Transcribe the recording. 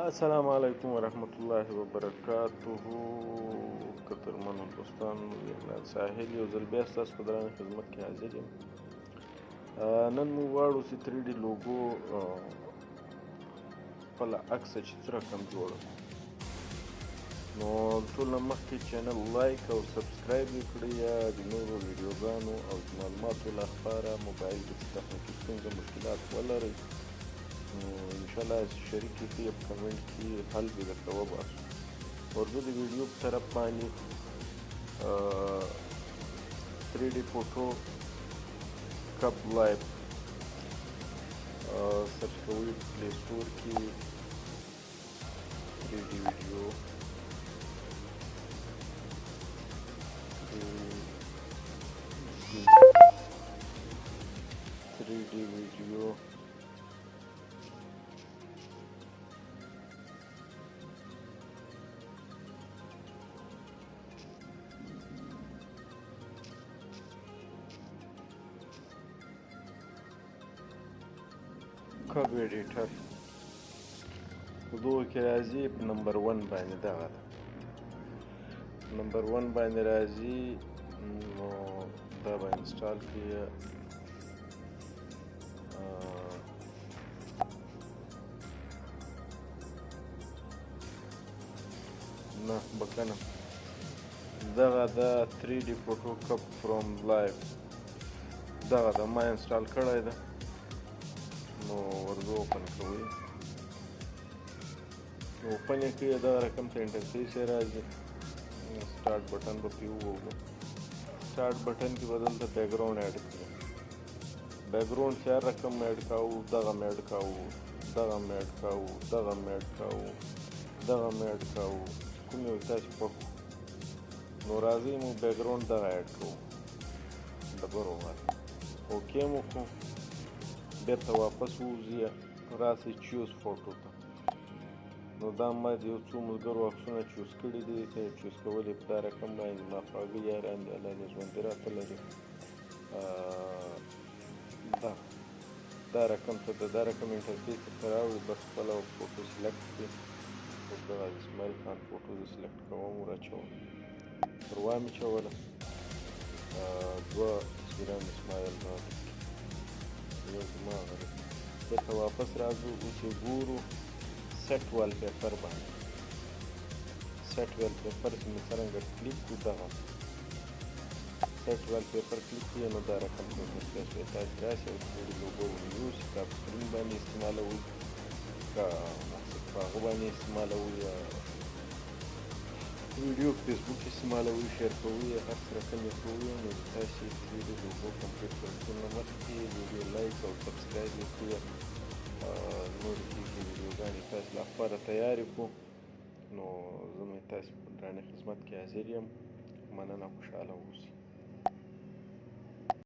السلام علیکم ورحمت الله وبرکاته. قدرمنو دوستانو، عمران ساحل یو ځل بیا ستاسو په درانه خدمت کې حاضر یم. نن موږ غواړو چې 3D لوګو خپله عکسه چې څه رقم جوړه کړو. نو ټول نه مخکې چینل لایک او سبسکرایب یې کړئ، یا د نورو ویډیوګانو او د معلوماتو لپاره موبایل کې څه تخنیکي ستونزه مشکلات ولرئ نو انشاءالله شریک یې کړئ، په کمنټ کې حل به درته وباسو. ورځو د ویډیو په طرف باندې 3D فوټو کپ لایف سرچ کوئ پلی سټور کې 3D ویډیو 3D ویډیو کب ایډیټر په دغو کې راځي په نمبر 1 باندې دغه ده، نمبر 1 باندې راځي. نو دا به انسټال کړئ. نه بکنه دغه د 3D فوټو کپ فروم لایف دغه د ما انسټال کړی ده. نو ورځو اوپن کوئ، نو اوپن یې کړئ، دغه رقم ته انټرفیس یې راځي. سټارټ بټن به پرې ووهو. سټارټ بټن کې به دلته بیکګراؤنډ ایډ کړو. بیکګراؤنډ چې هر رقم ایډ کوو، دغه م ایډ کوو، دغه م ایډ کوو، دغه م ایډ کوو، دغه م ایډ کوو، کوم یو تاسو خوښ. نو راځئ موږ بیکګراؤنډ دغه ایډ کوو، ډبرو باندې اوکې مو کړو. بیرته واپس ووځي، راسئ چوز فوټو ته. نو دا ما د یو څو ملګرو عکسونه چوز کړي دي، ته یې چوز کول یې په دا رقم باندې. زما خواږه یاران دي، الله دې ژوندي راته لري. دا رقم ته دا رقم انټرفیس ته راوړي، بس خپله فوټو سلیکټ کړي. دغه اسماعیل خان فوټو زه سلیکټ کوم، ور اچوم، پر وا مې چوله. 2 تصویران اسماعیل راغلي، یو زما غلی. بیرته واپس راځو، اوس یې ګورو سیټ وال پیپر باندې. سیټ وال پیپر چې مې څرنګه کلیک کړو، دغه سیټ وال پیپر کلیک کړئ، نو دا رقم ته انټرفیس وایي. تاسې راشئ او 3D لوګو ونیسئ، که په سکرین باندې استعمالوئ، که په هغه باندې استعمالوئ، یا ویډیو په فیسبوک کې استعمالوئ، شیر کوئ، هر څه رقم یې کوئ. نو تاسې 3D لوګو کمپلیټ کړئ. نه مخکې ویډیو لایک او سبسکرایب یې کړئ. نورې کېږي ویډیوګانې تاسې لپاره تیارې کړو. نو زه مې تاسې په درانه خدمت کې حاضر یم. مننه، خوشحاله اوسئ.